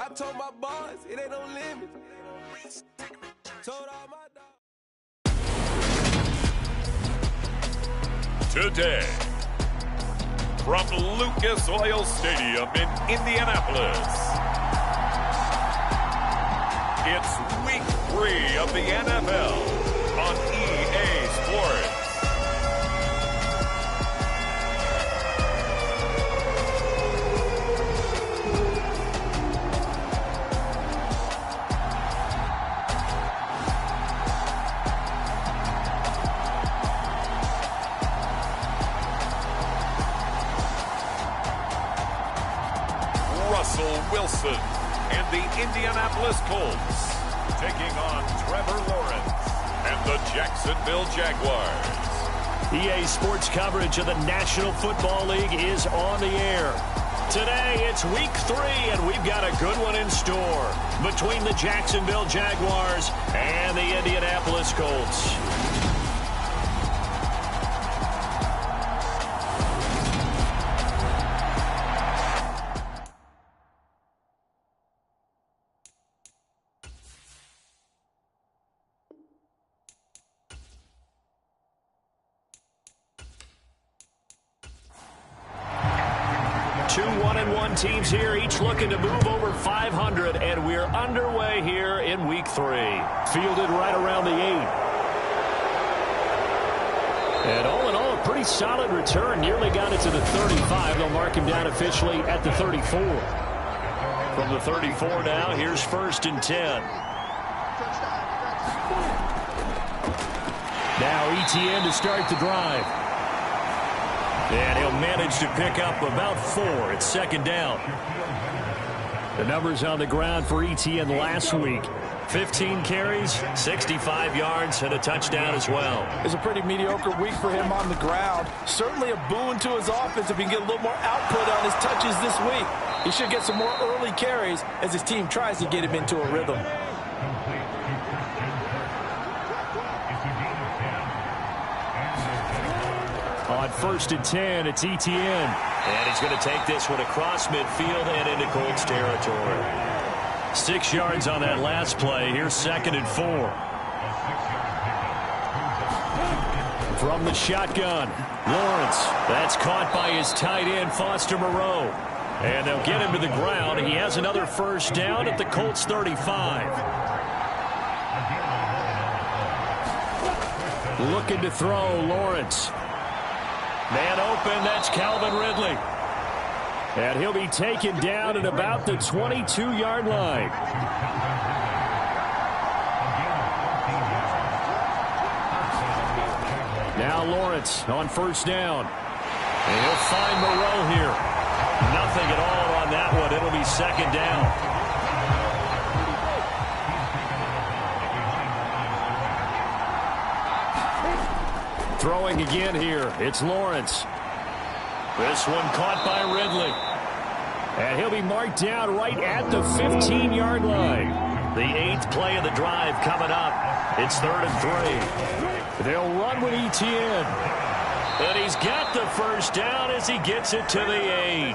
I told my boys, it ain't no limit. Told all my dogs. Today, from Lucas Oil Stadium in Indianapolis, it's Week 3 of the NFL on EA Sports. Russell Wilson and the Indianapolis Colts taking on Trevor Lawrence and the Jacksonville Jaguars. EA Sports coverage of the National Football League is on the air. Today, it's Week 3, and we've got a good one in store between the Jacksonville Jaguars and the Indianapolis Colts. 2 1-1 teams here, each looking to move over 500, and we're underway here in Week 3. Fielded right around the 8. And all in all, a pretty solid return. Nearly got it to the 35. They'll mark him down officially at the 34. From the 34 now, here's 1st and 10. Now ETN to start the drive. And he'll manage to pick up about 4. It's 2nd down. The numbers on the ground for ETN last week. 15 carries, 65 yards, and a touchdown as well. It's a pretty mediocre week for him on the ground. Certainly a boon to his offense if he can get a little more output on his touches this week. He should get some more early carries as his team tries to get him into a rhythm. On 1st and 10, it's ETN. And he's going to take this one across midfield and into Colts territory. 6 yards on that last play. Here's 2nd and 4. From the shotgun, Lawrence. That's caught by his tight end, Foster Moreau. And they'll get him to the ground. He has another 1st down at the Colts 35. Looking to throw, Lawrence. Man open, that's Calvin Ridley. And he'll be taken down at about the 22-yard line. Now Lawrence on 1st down. And he'll find Moreau here. Nothing at all on that one. It'll be 2nd down. Throwing again here. It's Lawrence. This one caught by Ridley. And he'll be marked down right at the 15-yard line. The 8th play of the drive coming up. It's 3rd and 3. They'll run with ETN. And he's got the 1st down as he gets it to the 8.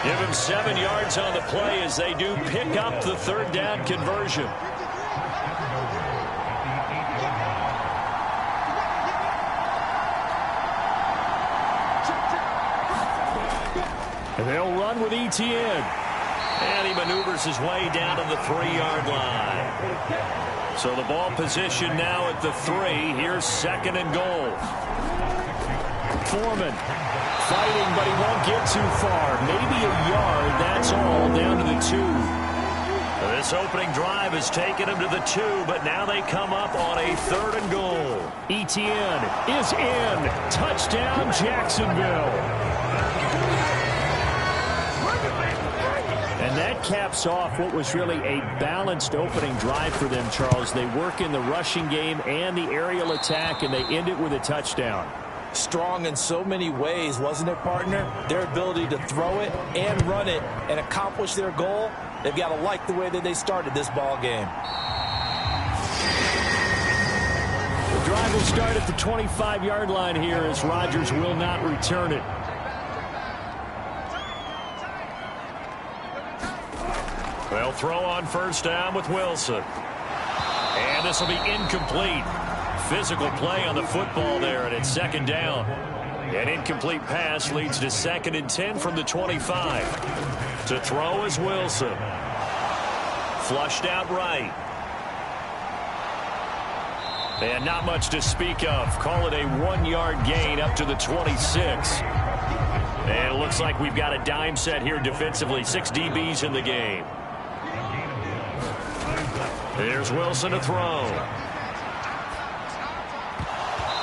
Give him 7 yards on the play as they do pick up the 3rd down conversion. And they'll run with ETN. And he maneuvers his way down to the 3-yard line. So the ball position now at the 3. Here's 2nd and goal. Foreman fighting, but he won't get too far. Maybe a yard, that's all, down to the 2. This opening drive has taken him to the 2, but now they come up on a 3rd and goal. ETN is in. Touchdown, Jacksonville. And that caps off what was really a balanced opening drive for them, Charles. They work in the rushing game and the aerial attack, and they end it with a touchdown. Strong in so many ways, wasn't it, partner? Their ability to throw it and run it and accomplish their goal, they've got to like the way that they started this ball game. The drive will start at the 25-yard line here as Rodgers will not return it. They'll throw on first down with Wilson. And this will be incomplete. Physical play on the football there, and it's second down. An incomplete pass leads to 2nd and 10 from the 25. To throw is Wilson. Flushed out right. And not much to speak of. Call it a 1-yard gain up to the 26. And it looks like we've got a dime set here defensively. 6 DBs in the game. There's Wilson to throw.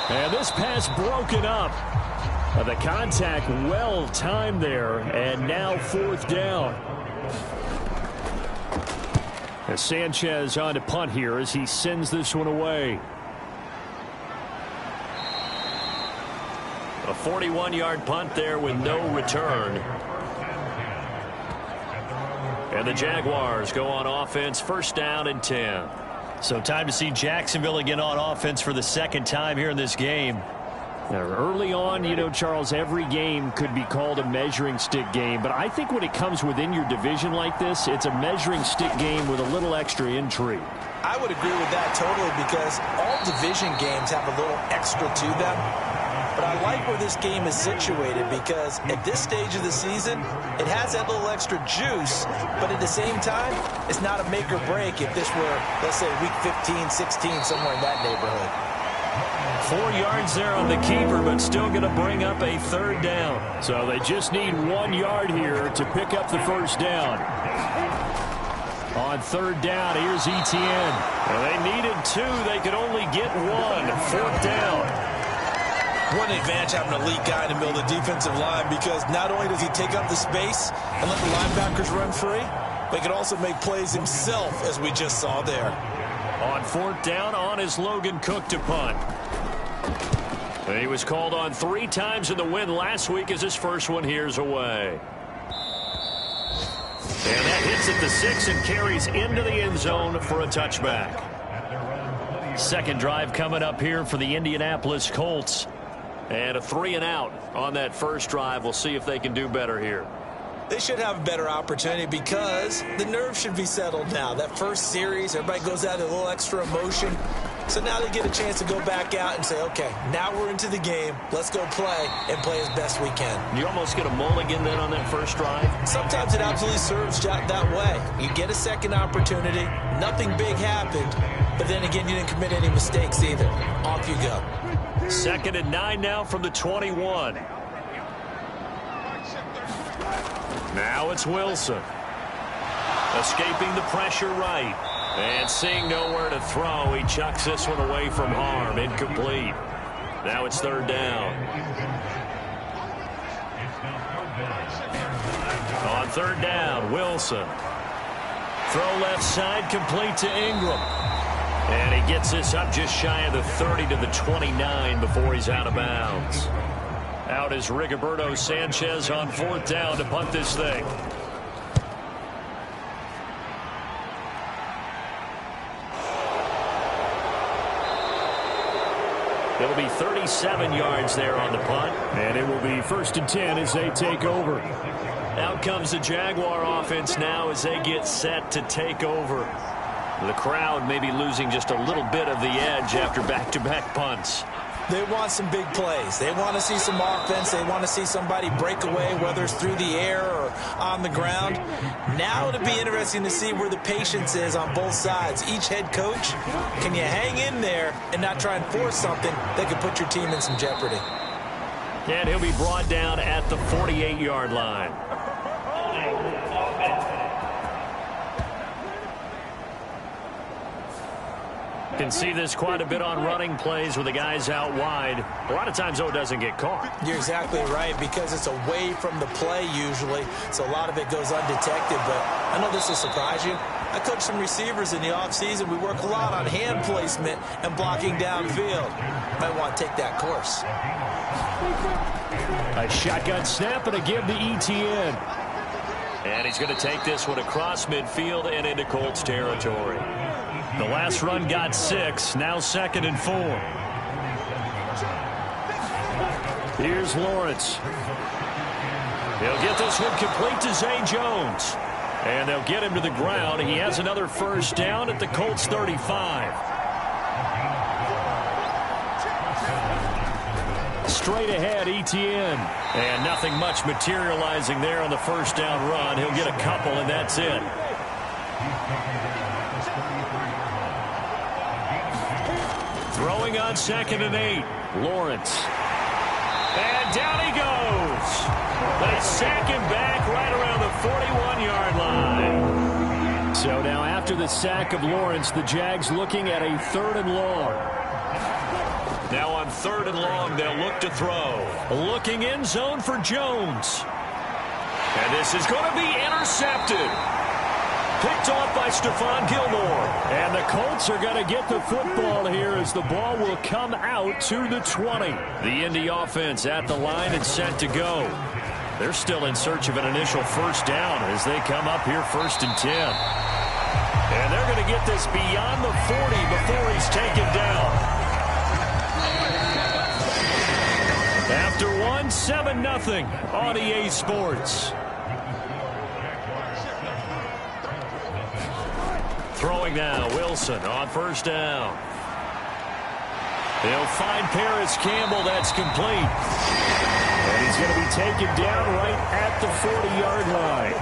And this pass broken up. The contact well timed there. And now 4th down. As Sanchez on to punt here as he sends this one away. A 41-yard punt there with no return. And the Jaguars go on offense, first down and 10. So time to see Jacksonville again on offense for the 2nd time here in this game. Early on, you know, Charles, every game could be called a measuring stick game. But I think when it comes within your division like this, it's a measuring stick game with a little extra intrigue. I would agree with that totally because all division games have a little extra to them. But I like where this game is situated because at this stage of the season, it has that little extra juice, but at the same time, it's not a make or break if this were, let's say, week 15, 16, somewhere in that neighborhood. 4 yards there on the keeper, but still going to bring up a 3rd down. So they just need 1 yard here to pick up the first down. On 3rd down, here's Etienne. Well, they needed 2. They could only get 1. 4th down. What an advantage having an elite guy in the middle of the defensive line because not only does he take up the space and let the linebackers run free, but he can also make plays himself, as we just saw there. On 4th down, on is Logan Cook to punt. And he was called on 3 times in the win last week as his first one here's away. And that hits at the 6 and carries into the end zone for a touchback. 2nd drive coming up here for the Indianapolis Colts. And a 3 and out on that first drive. We'll see if they can do better here. They should have a better opportunity because the nerves should be settled now. That first series, everybody goes out with a little extra emotion. So now they get a chance to go back out and say, okay, now we're into the game. Let's go play and play as best we can. You almost get a mulligan then on that first drive? Sometimes it absolutely serves that way. You get a second opportunity. Nothing big happened. But then again, you didn't commit any mistakes either. Off you go. 2nd and 9 now from the 21. Now it's Wilson. Escaping the pressure right. And seeing nowhere to throw, he chucks this one away from harm. Incomplete. Now it's 3rd down. On 3rd down, Wilson. Throw left side, complete to Ingram. And he gets this up just shy of the 30 to the 29 before he's out of bounds. Out is Rigoberto Sanchez on 4th down to punt this thing. It'll be 37 yards there on the punt. And it will be 1st and 10 as they take over. Out comes the Jaguar offense now as they get set to take over. The crowd may be losing just a little bit of the edge after back-to-back punts. They want some big plays. They want to see some offense. They want to see somebody break away, whether it's through the air or on the ground. Now it'll be interesting to see where the patience is on both sides. Each head coach, can you hang in there and not try and force something that could put your team in some jeopardy? And he'll be brought down at the 48-yard line. Can see this quite a bit on running plays with the guys out wide. A lot of times, though, it doesn't get caught. You're exactly right because it's away from the play usually, so a lot of it goes undetected. But I know this will surprise you. I coach some receivers in the offseason. We work a lot on hand placement and blocking downfield. Might want to take that course. A shotgun snap and a give to Etienne. And he's going to take this one across midfield and into Colts territory. The last run got 6. Now 2nd and 4. Here's Lawrence. He'll get this one complete to Zay Jones. And they'll get him to the ground. He has another first down at the Colts 35. Straight ahead, Etienne. And nothing much materializing there on the first down run. He'll get a couple, and that's it. Throwing on 2nd and 8. Lawrence. And down he goes. They sack him back right around the 41-yard line. So now after the sack of Lawrence, the Jags looking at a 3rd and long. Now on 3rd and long, they'll look to throw. Looking end zone for Jones. And this is going to be intercepted. Picked off by Stephon Gilmore. And the Colts are going to get the football here as the ball will come out to the 20. The Indy offense at the line and set to go. They're still in search of an initial first down as they come up here 1st and 10. And they're going to get this beyond the 40 before he's taken down. After 7-0 on EA Sports. Throwing now, Wilson on first down. They'll find Paris Campbell. That's complete. And he's going to be taken down right at the 40-yard line.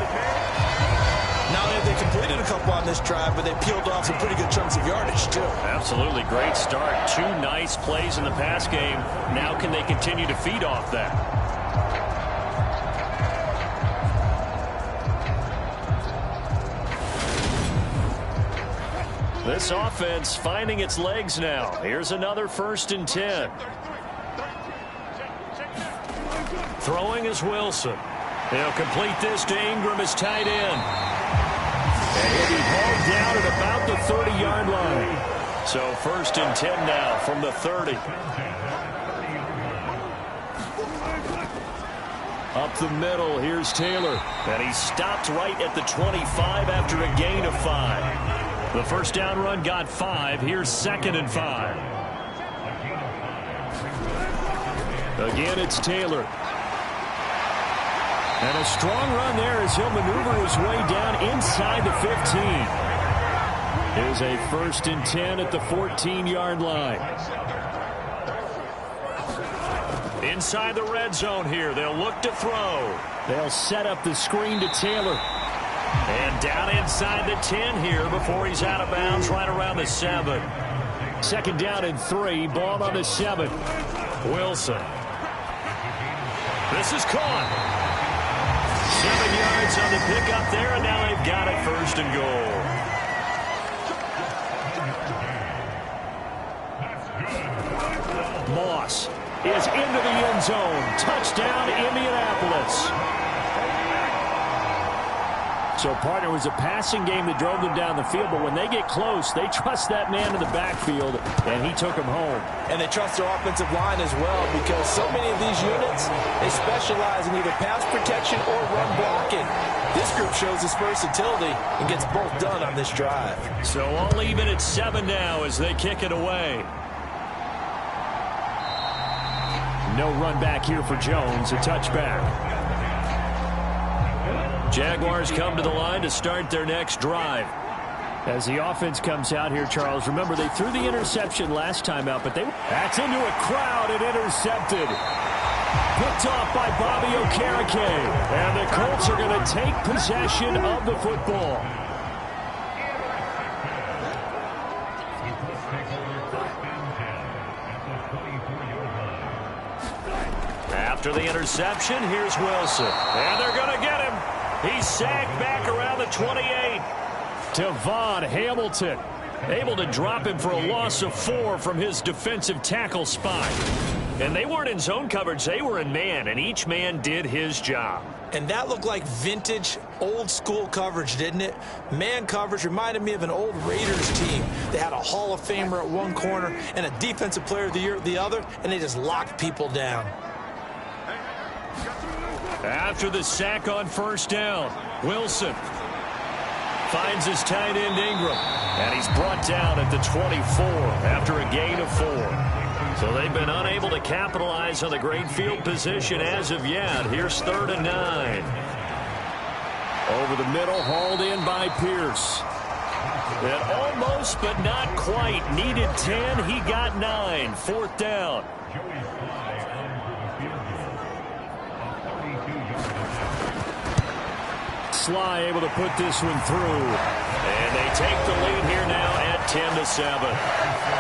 Not only have they completed a couple on this drive, but they peeled off some pretty good chunks of yardage, too. Absolutely. Great start. 2 nice plays in the pass game. Now can they continue to feed off that? This offense finding its legs now. Here's another 1st and 10. Throwing is Wilson. They'll complete this to Ingram as tight end. And he'll be hauled down at about the 30-yard line. So 1st and 10 now from the 30. Up the middle, here's Taylor. And he stopped right at the 25 after a gain of 5. The first down run got 5. Here's 2nd and 5. Again, it's Taylor. And a strong run there as he'll maneuver his way down inside the 15. Here's a 1st and 10 at the 14-yard line. Inside the red zone here. They'll look to throw. They'll set up the screen to Taylor. And down inside the 10 here before he's out of bounds right around the 7. 2nd down and 3. Ball on the 7. Wilson. This is caught. 7 yards on the pickup there, and now they've got it 1st and goal. Moss is into the end zone. Touchdown, Indianapolis. So, partner, it was a passing game that drove them down the field, but when they get close, they trust that man in the backfield, and he took him home. And they trust their offensive line as well, because so many of these units, they specialize in either pass protection or run blocking. This group shows its versatility and gets both done on this drive. So all even at 7 now as they kick it away. No run back here for Jones, a touchback. Jaguars come to the line to start their next drive. As the offense comes out here, Charles, remember they threw the interception last time out, but that's into a crowd and intercepted. Picked off by Bobby Okereke. And the Colts are going to take possession of the football. After the interception, here's Wilson. And they're going to get him. He's sacked back around the 28. Devon Hamilton able to drop him for a loss of 4 from his defensive tackle spot. And they weren't in zone coverage. They were in man, and each man did his job. And that looked like vintage, old-school coverage, didn't it? Man coverage reminded me of an old Raiders team. They had a Hall of Famer at one corner and a Defensive Player of the Year at the other, and they just locked people down. After the sack on first down, Wilson finds his tight end Ingram, and he's brought down at the 24 after a gain of 4. So they've been unable to capitalize on the great field position as of yet. Here's 3rd and 9. Over the middle, hauled in by Pierce. And almost, but not quite. Needed 10. He got 9. Fourth down. Sly able to put this one through. And they take the lead here now at 10-7.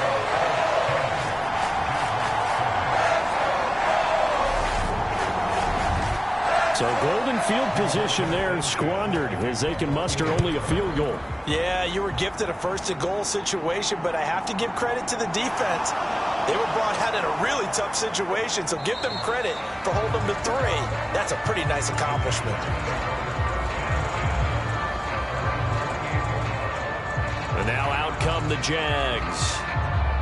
So golden field position there squandered as they can muster only a field goal. Yeah, you were gifted a first-and-goal situation, but I have to give credit to the defense. They were brought out in a really tough situation, so give them credit for holding them to 3. That's a pretty nice accomplishment. And now out come the Jags.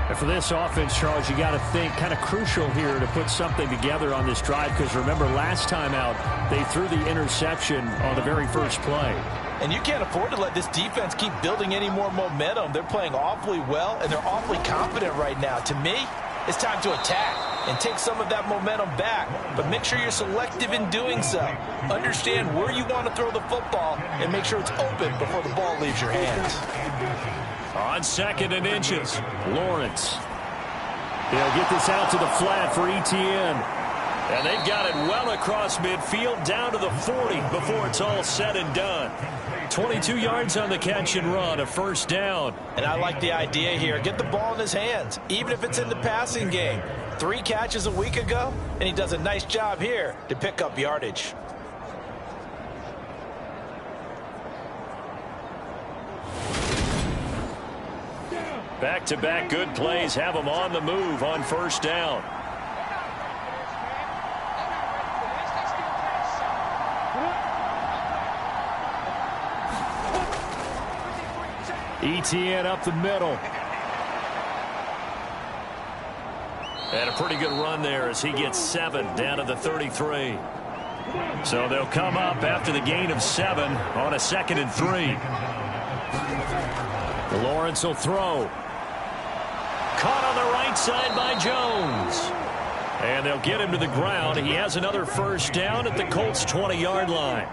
And for this offense, Charles, you got to think kind of crucial here to put something together on this drive, because remember last time out they threw the interception on the very first play. And you can't afford to let this defense keep building any more momentum. They're playing awfully well, and they're awfully confident right now. To me, it's time to attack and take some of that momentum back. But make sure you're selective in doing so. Understand where you want to throw the football and make sure it's open before the ball leaves your hands. On 2nd and inches, Lawrence. He'll get this out to the flat for Etienne. And they've got it well across midfield down to the 40 before it's all said and done. 22 yards on the catch and run, a first down. And I like the idea here. Get the ball in his hands, even if it's in the passing game. 3 catches a week ago, and he does a nice job here to pick up yardage. Back-to-back good plays have them on the move on first down. Etienne up the middle. And a pretty good run there as he gets 7 down to the 33. So they'll come up after the gain of 7 on a 2nd and 3. Lawrence will throw. Caught on the right side by Jones. And they'll get him to the ground. He has another first down at the Colts' 20-yard line.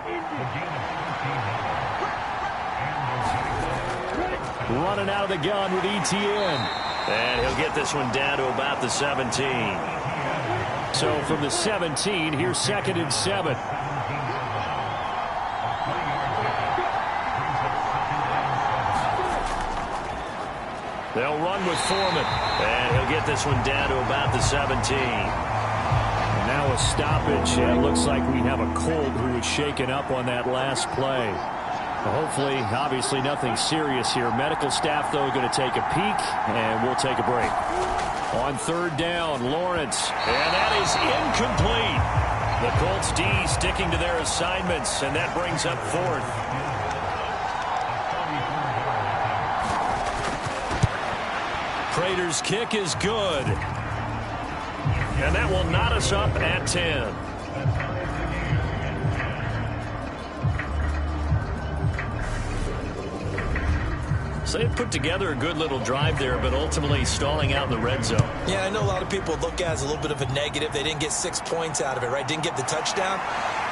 Running out of the gun with Etienne. And he'll get this one down to about the 17. So from the 17, here's 2nd and 7. They'll run with Foreman. And he'll get this one down to about the 17. And now a stoppage. And it looks like we have a Colt who was shaken up on that last play. Hopefully, obviously nothing serious here. Medical staff, though, going to take a peek, and we'll take a break. On 3rd down, Lawrence. And that is incomplete. The Colts D sticking to their assignments, and that brings up 4th. Prater's kick is good. And that will knot us up at 10. So they put together a good little drive there, but ultimately stalling out in the red zone. Yeah, I know a lot of people look at it as a little bit of a negative. They didn't get 6 points out of it, right? Didn't get the touchdown.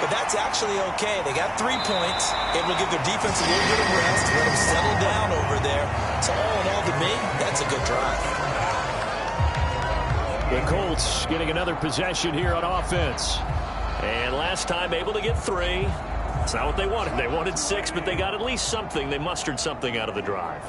But that's actually okay. They got 3 points, able to give their defense a little bit of rest, let them settle down over there. So all in all, to me, that's a good drive. The Colts getting another possession here on offense. And last time able to get 3. It's not what they wanted. They wanted 6, but they got at least something. They mustered something out of the drive.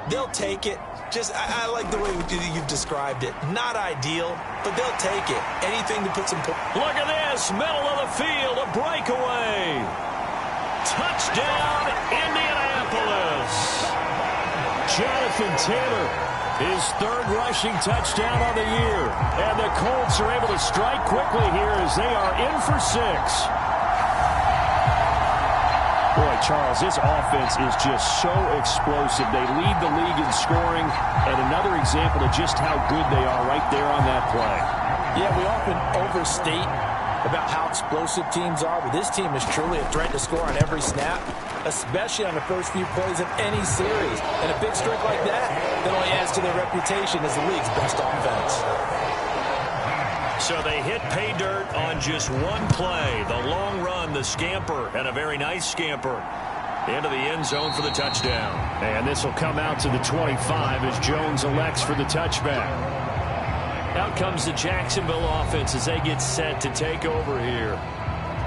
They'll take it. Just, I like the way you've described it. Not ideal, but they'll take it. Anything to put some... Look at this. Middle of the field. A breakaway. Touchdown, Indianapolis. Jonathan Taylor, his 3rd rushing touchdown of the year. And the Colts are able to strike quickly here as they are in for 6. Boy, Charles, this offense is just so explosive. They lead the league in scoring, and another example of just how good they are right there on that play. Yeah, we often overstate about how explosive teams are, but this team is truly a threat to score on every snap, especially on the first few plays of any series. And a big streak like that only adds to their reputation as the league's best offense. So they hit pay dirt on just one play. The long run, the scamper, and a very nice scamper into the end zone for the touchdown. And this will come out to the 25 as Jones elects for the touchback. Out comes the Jacksonville offense as they get set to take over here.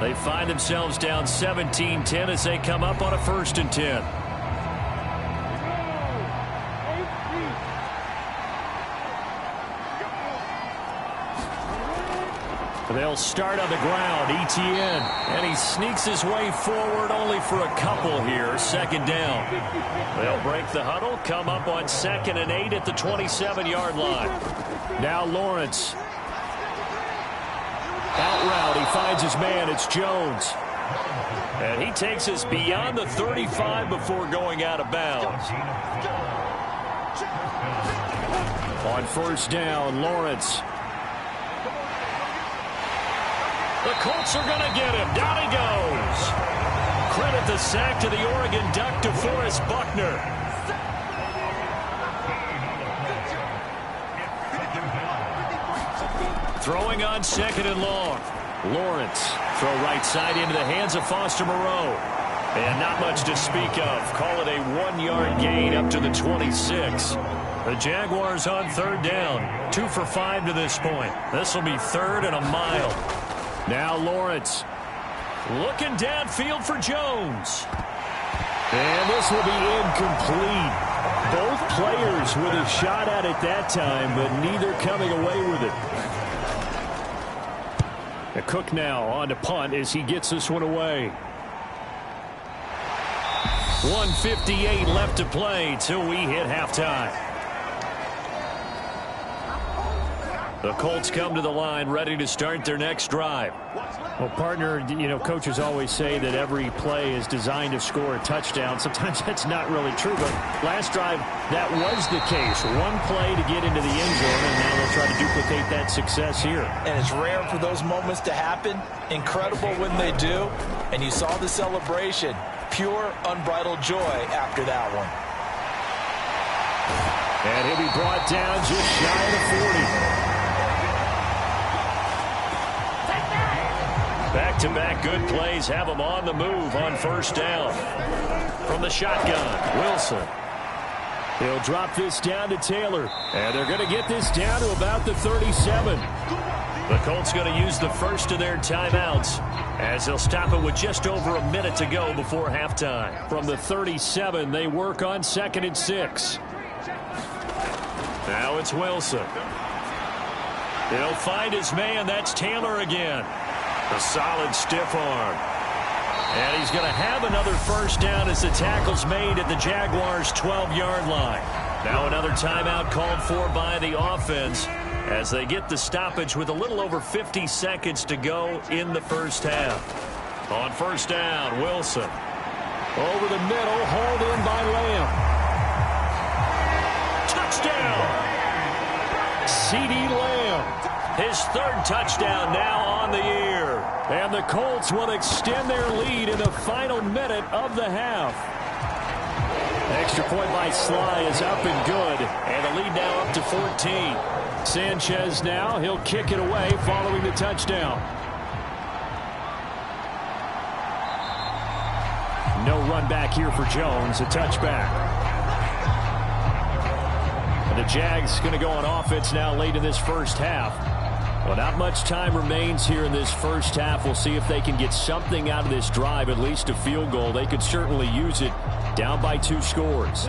They find themselves down 17-10 as they come up on a 1st and 10. They'll start on the ground. Etienne. And he sneaks his way forward only for a couple here. 2nd down. They'll break the huddle. Come up on 2nd and 8 at the 27-yard line. Now Lawrence. Out route. He finds his man. It's Jones. And he takes us beyond the 35 before going out of bounds. On 1st down, Lawrence. The Colts are going to get him. Down he goes. Credit the sack to the Oregon Duck, DeForest Buckner. Throwing on 2nd and long. Lawrence. Throw right side into the hands of Foster Moreau. And not much to speak of. Call it a 1-yard gain up to the 26. The Jaguars on 3rd down. 2 for 5 to this point. This will be 3rd and a mile. Now Lawrence. Looking downfield for Jones. And this will be incomplete. Both players with a shot at it that time, but neither coming away with it. Cook now on to punt as he gets this one away. 1:58 left to play till we hit halftime. The Colts come to the line ready to start their next drive. Well, partner, you know, coaches always say that every play is designed to score a touchdown. Sometimes that's not really true, but last drive, that was the case. One play to get into the end zone, and now they'll try to duplicate that success here. And it's rare for those moments to happen. Incredible when they do. And you saw the celebration. Pure, unbridled joy after that one. And he'll be brought down just shy of the 40. Back-to-back good plays have them on the move on 1st down. From the shotgun, Wilson. They'll drop this down to Taylor. And they're going to get this down to about the 37. The Colts going to use the first of their timeouts as they'll stop it with just over a minute to go before halftime. From the 37, they work on 2nd and 6. Now it's Wilson. He'll find his man. That's Taylor again. A solid stiff arm. And he's going to have another 1st down as the tackle's made at the Jaguars' 12-yard line. Now another timeout called for by the offense as they get the stoppage with a little over 50 seconds to go in the 1st half. On 1st down, Wilson. Over the middle, hauled in by Lamb. Touchdown! CeeDee Lamb. His 3rd touchdown now on the year. And the Colts will extend their lead in the final minute of the half. Extra point by Sly is up and good. And the lead now up to 14. Sanchez now, he'll kick it away following the touchdown. No run back here for Jones, a touchback. And the Jags going to go on offense now late in this 1st half. Well, not much time remains here in this 1st half. We'll see if they can get something out of this drive, at least a field goal. They could certainly use it down by 2 scores.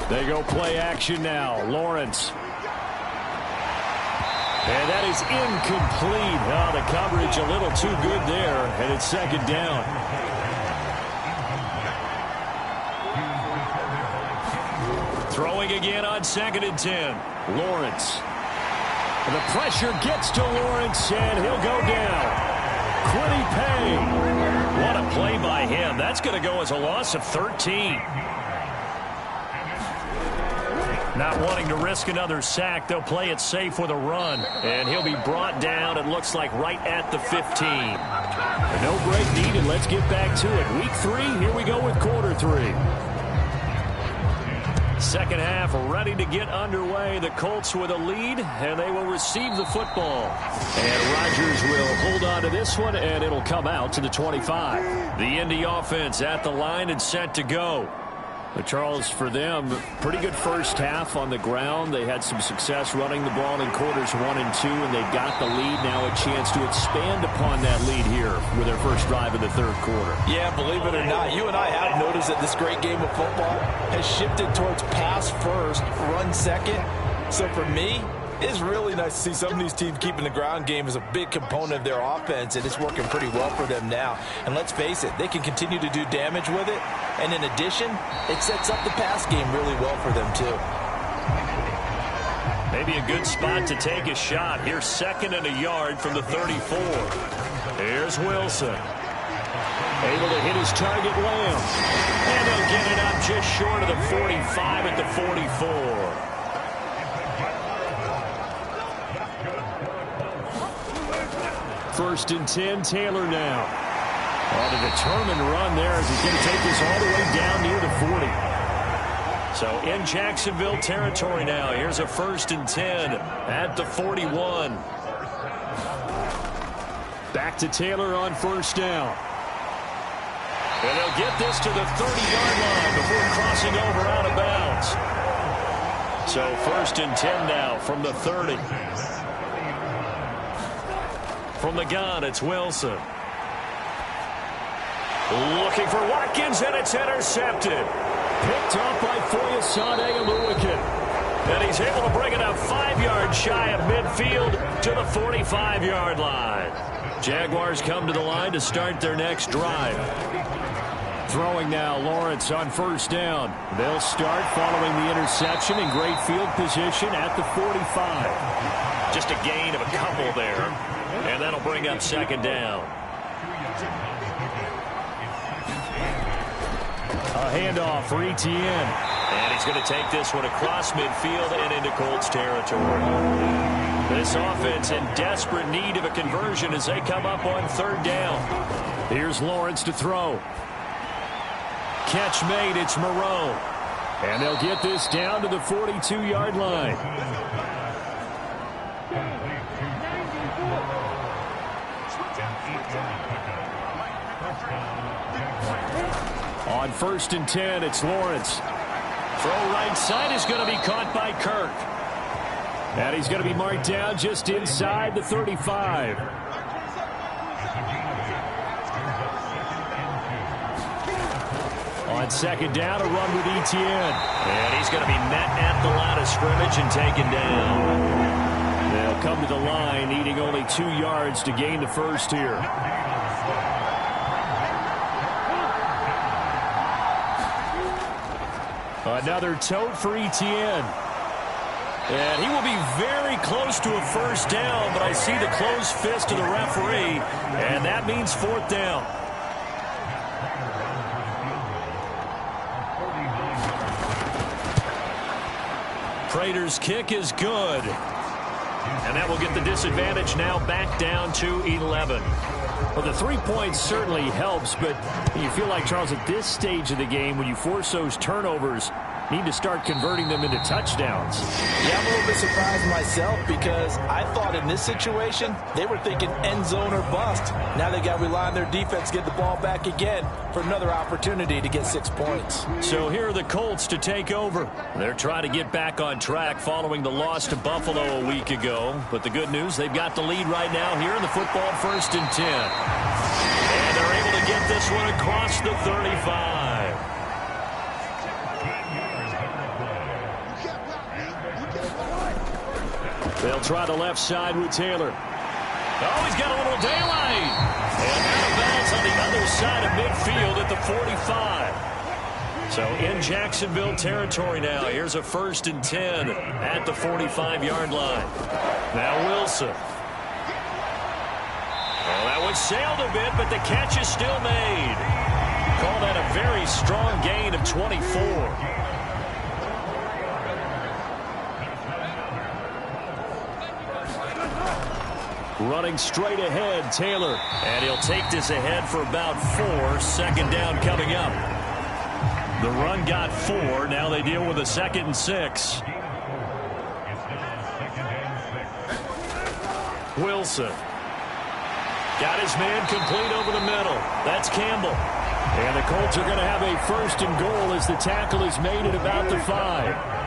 They go play action now. Lawrence. And that is incomplete. Oh, the coverage a little too good there, and it's 2nd down. Throwing again on 2nd and 10. Lawrence. And the pressure gets to Lawrence, and he'll go down. Quiddy Pay. What a play by him. That's going to go as a loss of 13. Not wanting to risk another sack, they'll play it safe with a run. And he'll be brought down, it looks like, right at the 15. No break needed. Let's get back to it. Week 3, here we go with quarter 3. Second half ready to get underway. The Colts with a lead, and they will receive the football. And Rodgers will hold on to this one, and it'll come out to the 25. The Indy offense at the line and set to go. But Charles, for them, pretty good first half on the ground. They had some success running the ball in quarters 1 and 2, and they've got the lead. Now a chance to expand upon that lead here with their first drive in the third quarter. Yeah, believe it or not, you and I have noticed that this great game of football has shifted towards pass first, run second. So for me, it's really nice to see some of these teams keeping the ground game as a big component of their offense, and it's working pretty well for them now. And let's face it, they can continue to do damage with it. And in addition, it sets up the pass game really well for them, too. Maybe a good spot to take a shot. Here's 2nd and a yard from the 34. Here's Wilson. Able to hit his target, Lamb. And they'll get it up just short of the 45 at the 44. First and 10, Taylor now. On a determined run there as he's going to take this all the way down near the 40. So in Jacksonville territory now. Here's a 1st and 10 at the 41. Back to Taylor on first down. And they'll get this to the 30-yard line before crossing over out of bounds. So 1st and 10 now from the 30. From the gun, it's Wilson. Looking for Watkins, and it's intercepted. Picked up by Foyesade Oluwakin. And he's able to bring it up 5 yards shy of midfield to the 45-yard line. Jaguars come to the line to start their next drive. Throwing now, Lawrence on first down. They'll start following the interception in great field position at the 45. Just a gain of a couple there. And that'll bring up 2nd down. A handoff for Etienne. And he's going to take this one across midfield and into Colts territory. This offense in desperate need of a conversion as they come up on 3rd down. Here's Lawrence to throw. Catch made, it's Moreau. And they'll get this down to the 42-yard line. On 1st and 10, it's Lawrence. Throw right side is going to be caught by Kirk. And he's going to be marked down just inside the 35. On 2nd down, a run with Etienne. And he's going to be met at the line of scrimmage and taken down. They'll come to the line, needing only 2 yards to gain the first here. Another tote for Etienne. And he will be very close to a first down, but I see the closed fist of the referee, and that means 4th down. Prater's kick is good. And that will get the disadvantage now back down to 11. Well, the 3 points certainly helps, but you feel like, Charles, at this stage of the game, when you force those turnovers, need to start converting them into touchdowns. Yeah, I'm a little bit surprised myself because I thought in this situation they were thinking end zone or bust. Now they got to rely on their defense to get the ball back again for another opportunity to get 6 points. So here are the Colts to take over. They're trying to get back on track following the loss to Buffalo a week ago. But the good news, they've got the lead right now here in the football 1st and 10. And they're able to get this one across the 35. They'll try the left side with Taylor. Oh, he's got a little daylight. And out of bounds on the other side of midfield at the 45. So in Jacksonville territory now. Here's a 1st and 10 at the 45-yard line. Now Wilson. Oh, that one sailed a bit, but the catch is still made. Call that a very strong gain of 24. Running straight ahead, Taylor. And he'll take this ahead for about 4. 2nd down coming up. The run got 4. Now they deal with a 2nd and 6. Wilson. Got his man complete over the middle. That's Campbell. And the Colts are going to have a 1st and goal as the tackle is made at about the 5.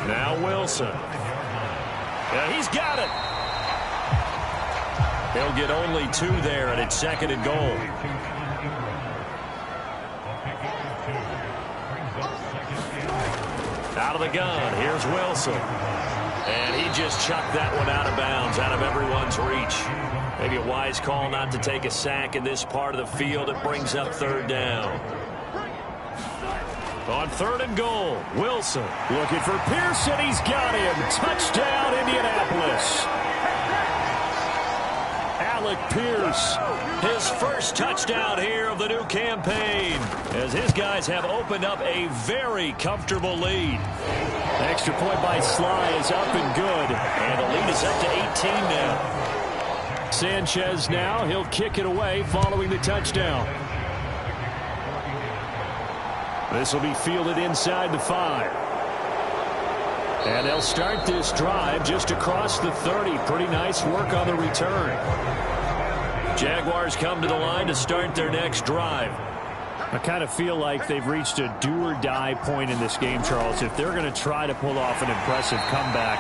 Now Wilson. Yeah, he's got it. They'll get only 2 there, and it's 2nd and goal. Out of the gun, here's Wilson. And he just chucked that one out of bounds, out of everyone's reach. Maybe a wise call not to take a sack in this part of the field. It brings up 3rd down. On 3rd and goal, Wilson. Looking for Pearson. He's got him. Touchdown, Indianapolis. Alec Pierce. His first touchdown here of the new campaign, as his guys have opened up a very comfortable lead. Extra point by Sly is up and good. And the lead is up to 18 now. Sanchez now. He'll kick it away following the touchdown. This will be fielded inside the 5. And they'll start this drive just across the 30. Pretty nice work on the return. Jaguars come to the line to start their next drive. I kind of feel like they've reached a do-or-die point in this game, Charles. If they're going to try to pull off an impressive comeback,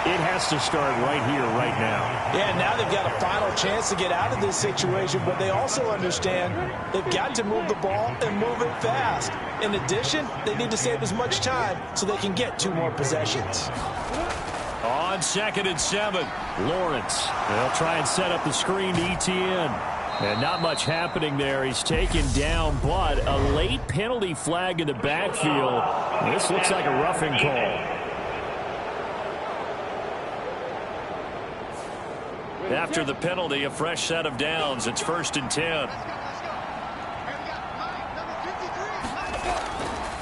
it has to start right here, right now. Yeah, now they've got a final chance to get out of this situation, but they also understand they've got to move the ball and move it fast. In addition, they need to save as much time so they can get 2 more possessions. On 2nd and 7, Lawrence. They'll try and set up the screen to ETN. And not much happening there. He's taken down, but a late penalty flag in the backfield. This looks like a roughing call. After the penalty, a fresh set of downs. It's 1st and 10.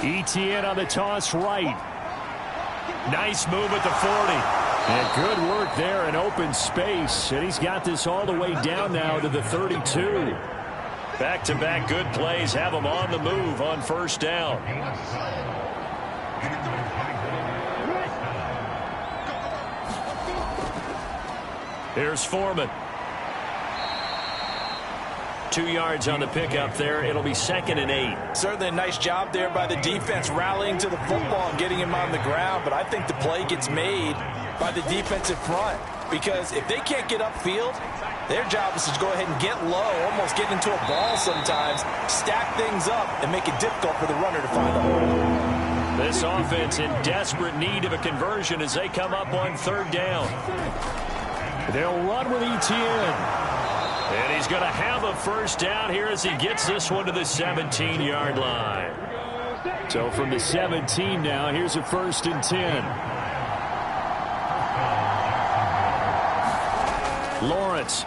ETN on the toss right. Nice move at the 40. And good work there in open space. And he's got this all the way down now to the 32. Back-to-back good plays have him on the move on 1st down. Here's Foreman. 2 yards on the pickup there. It'll be 2nd and 8. Certainly a nice job there by the defense rallying to the football and getting him on the ground, but I think the play gets made by the defensive front, because if they can't get upfield, their job is to go ahead and get low, almost get into a ball sometimes, stack things up, and make it difficult for the runner to find a hole. This offense in desperate need of a conversion as they come up on 3rd down. They'll run with ETN. And he's going to have a 1st down here as he gets this one to the 17-yard line. So from the 17 now, here's a 1st and 10. Lawrence.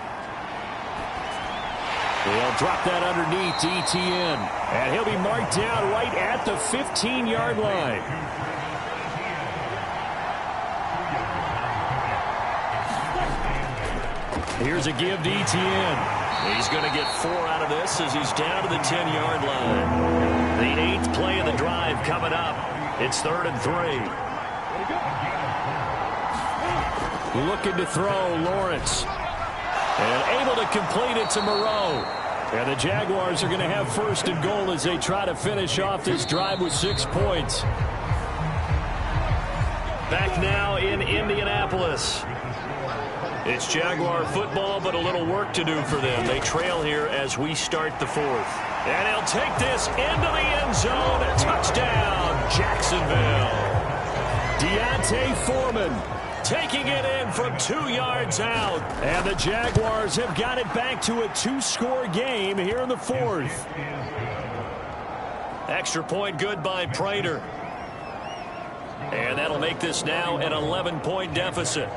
They'll drop that underneath to ETN. And he'll be marked down right at the 15-yard line. Here's a give to ETN. He's going to get 4 out of this as he's down to the 10-yard line. The 8th play of the drive coming up. It's 3rd and 3. Looking to throw, Lawrence. And able to complete it to Moreau. And the Jaguars are going to have 1st and goal as they try to finish off this drive with 6 points. Back now in Indianapolis. It's Jaguar football, but a little work to do for them. They trail here as we start the 4th. And he'll take this into the end zone. A touchdown, Jacksonville. Deontay Foreman taking it in from 2 yards out. And the Jaguars have got it back to a 2-score game here in the 4th. Extra point good by Prater. And that'll make this now an 11-point deficit.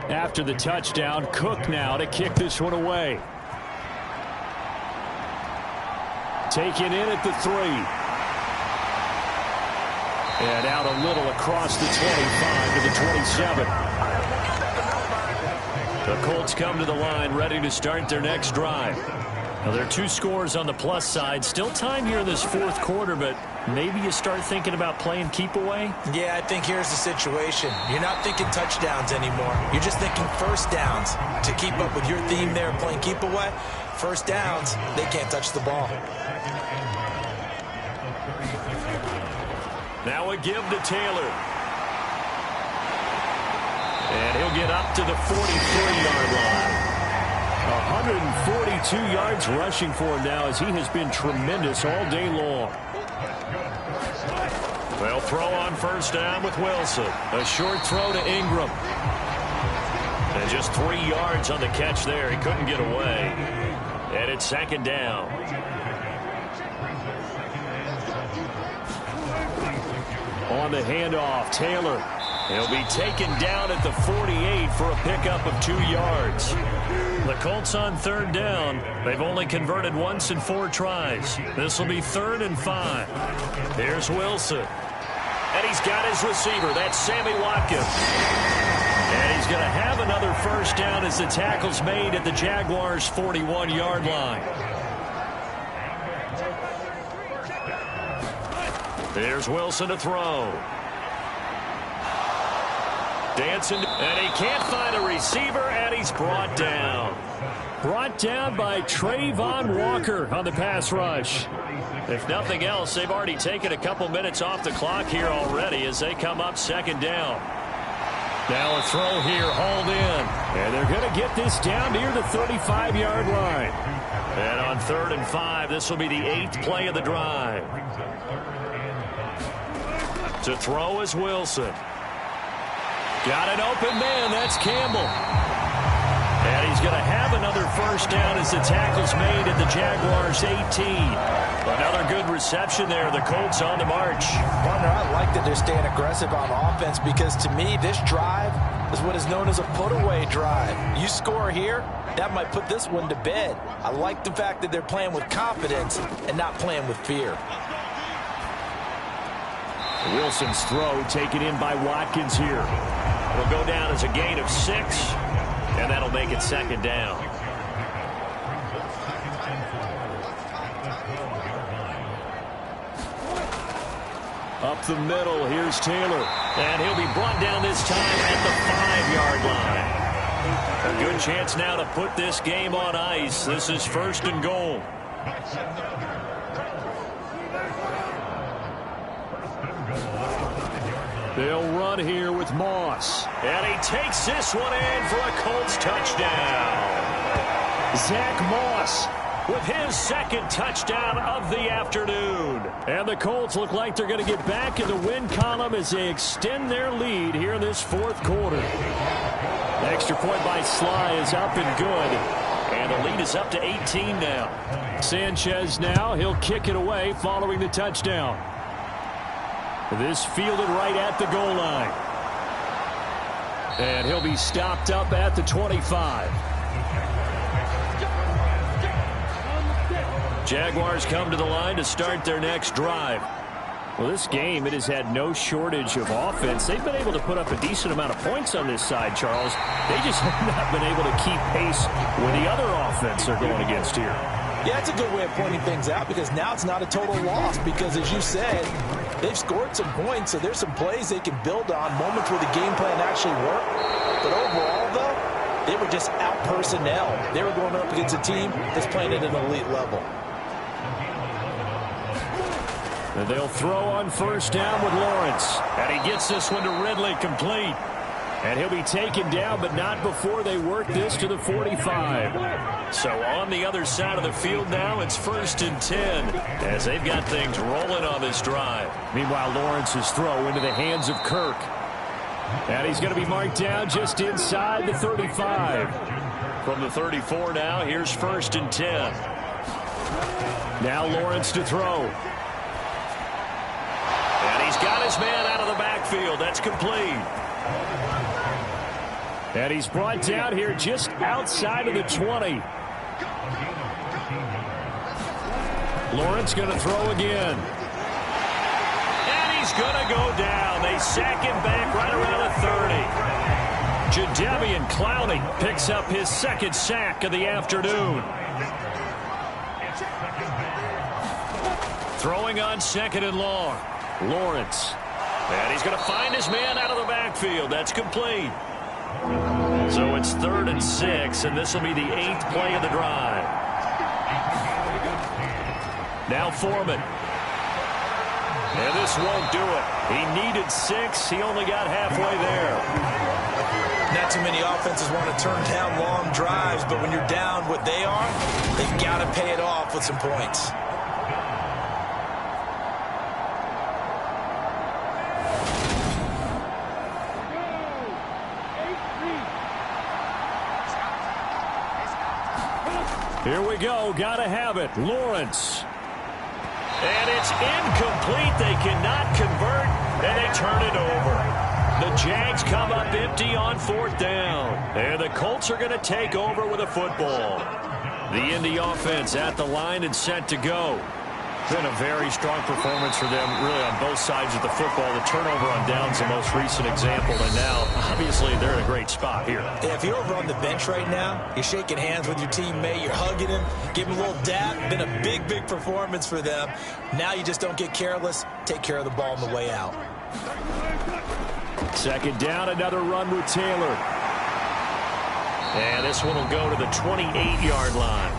After the touchdown, Cook now to kick this one away. Taken in at the 3. And out a little across the 25 to the 27. The Colts come to the line ready to start their next drive. Now, there are 2 scores on the plus side. Still time here in this fourth quarter, but maybe you start thinking about playing keep away? Yeah, I think here's the situation. You're not thinking touchdowns anymore. You're just thinking first downs. To keep up with your theme there, playing keep away, first downs, they can't touch the ball. Now a give to Taylor. And he'll get up to the 43-yard line. 142 yards rushing for him now, as he has been tremendous all day long. They'll throw on first down with Wilson. A short throw to Ingram. And just 3 yards on the catch there. He couldn't get away. And it's second down. On the handoff, Taylor. He'll be taken down at the 48 for a pickup of 2 yards. The Colts on third down. They've only converted once in 4 tries. This will be 3rd and 5. Here's Wilson. And he's got his receiver. That's Sammy Watkins. And he's going to have another first down as the tackle's made at the Jaguars' 41-yard line. There's Wilson to throw. Dancing, and he can't find a receiver, and he's brought down. Brought down by Trayvon Walker on the pass rush. If nothing else, they've already taken a couple minutes off the clock here already as they come up second down. Now a throw here, hauled in. And they're going to get this down near the 35-yard line. And on 3rd and 5, this will be the 8th play of the drive. To throw is Wilson. Got an open man. That's Campbell. And he's going to have another first down as the tackle's made at the Jaguars' 18. Another good reception there. The Colts on the march. Partner, I like that they're staying aggressive on offense because, to me, this drive is what is known as a put-away drive. You score here, that might put this one to bed. I like the fact that they're playing with confidence and not playing with fear. Wilson's throw taken in by Watkins here. It'll go down as a gain of 6, and that'll make it second down. Up the middle, here's Taylor. And he'll be brought down this time at the 5-yard line. A good chance now to put this game on ice. This is 1st and goal. They'll run here with Moss. And he takes this one in for a Colts touchdown. Zach Moss with his 2nd touchdown of the afternoon. And the Colts look like they're going to get back in the win column as they extend their lead here in this 4th quarter. The extra point by Sly is up and good. And the lead is up to 18 now. Sanchez now, he'll kick it away following the touchdown. This fielded right at the goal line. And he'll be stopped up at the 25. Jaguars come to the line to start their next drive. Well, this game, it has had no shortage of offense. They've been able to put up a decent amount of points on this side, Charles. They just have not been able to keep pace with the other offense they're going against here. Yeah, that's a good way of pointing things out because now it's not a total loss because, as you said, they've scored some points, so there's some plays they can build on, moments where the game plan actually worked. But overall, though, they were just out-personnel. They were going up against a team that's playing at an elite level. And they'll throw on first down with Lawrence. And he gets this one to Ridley, complete. And he'll be taken down, but not before they work this to the 45. So on the other side of the field now, it's 1st and 10 as they've got things rolling on this drive. Meanwhile, Lawrence's throw into the hands of Kirk. And he's going to be marked down just inside the 35. From the 34 now, here's 1st and 10. Now Lawrence to throw. And he's got his man out of the backfield. That's complete. And he's brought down here just outside of the 20. Lawrence going to throw again. And he's going to go down. They sack him back right around the 30. Jadeveon Clowney picks up his second sack of the afternoon. Throwing on second and long. Lawrence. And he's going to find his man out of the backfield. That's complete. So it's 3rd and 6, and this will be the 8th play of the drive. Now Foreman. And this won't do it. He needed 6. He only got halfway there. Not too many offenses want to turn down long drives, but when you're down what they are, they've got to pay it off with some points. Here we go. Got to have it. Lawrence. And it's incomplete. They cannot convert, and they turn it over. The Jags come up empty on 4th down. And the Colts are going to take over with a football. The Indy offense at the line and set to go. Been a very strong performance for them, really, on both sides of the football. The turnover on downs the most recent example, and now, obviously, they're in a great spot here. Yeah, if you're over on the bench right now, you're shaking hands with your teammate, you're hugging him, giving him a little dap. Been a big, big performance for them. Now you just don't get careless. Take care of the ball on the way out. Second down, another run with Taylor. And this one will go to the 28-yard line.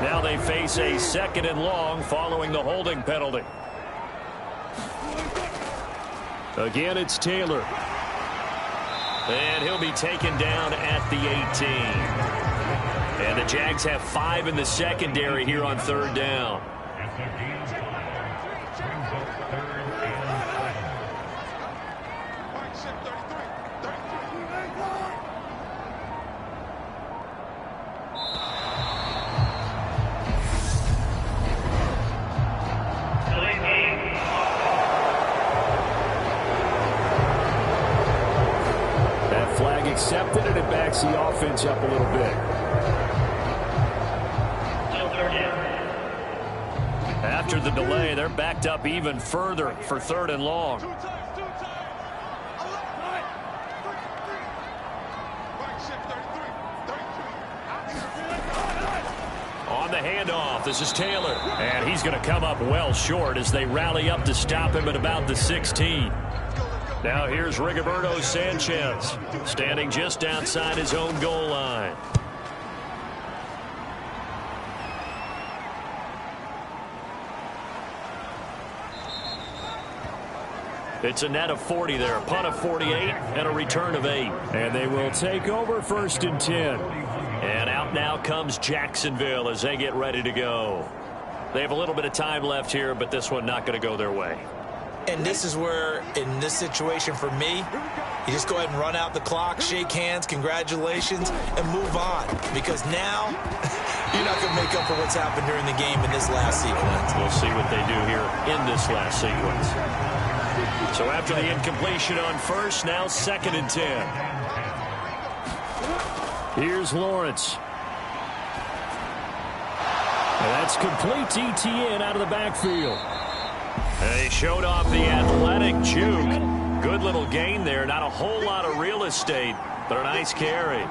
Now they face a 2nd and long following the holding penalty. Again, it's Taylor. And he'll be taken down at the 18. And the Jags have 5 in the secondary here on 3rd down. Accepted, and it backs the offense up a little bit. After the delay, they're backed up even further for 3rd and long. On the handoff, this is Taylor. And he's going to come up well short as they rally up to stop him at about the 16. Now here's Rigoberto Sanchez, standing just outside his own goal line. It's a net of 40 there, a punt of 48, and a return of 8. And they will take over 1st and 10. And out now comes Jacksonville as they get ready to go. They have a little bit of time left here, but this one not going to go their way. And this is where, in this situation for me, you just go ahead and run out the clock, shake hands, congratulations, and move on. Because now, you're not going to make up for what's happened during the game in this last sequence. We'll see what they do here in this last sequence. So after the incompletion on 1st, now 2nd and 10. Here's Lawrence. And that's complete to ETN out of the backfield. And he showed off the athletic juke. Good little gain there. Not a whole lot of real estate, but a nice carry.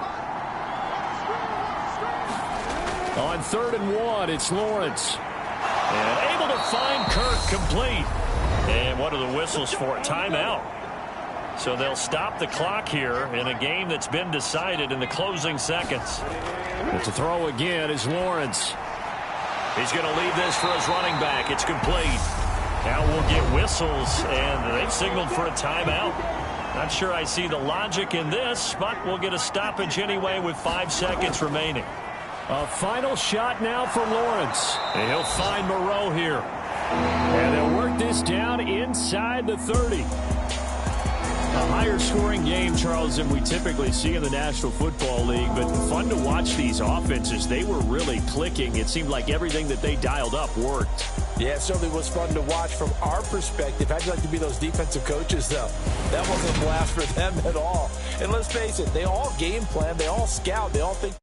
On 3rd and 1, it's Lawrence. And able to find Kirk complete. And what are the whistles for? Timeout. So they'll stop the clock here in a game that's been decided in the closing seconds. But to throw again is Lawrence. He's going to leave this for his running back. It's complete. Now we'll get whistles, and they've signaled for a timeout. Not sure I see the logic in this, but we'll get a stoppage anyway with 5 seconds remaining. A final shot now for Lawrence. And he'll find Moreau here. And they'll work this down inside the 30. A higher scoring game, Charles, than we typically see in the National Football League, but fun to watch these offenses. They were really clicking. It seemed like everything that they dialed up worked. Yeah, it certainly was fun to watch from our perspective. How'd you like to be those defensive coaches, though? That wasn't a blast for them at all. And let's face it, they all game plan, they all scout, they all think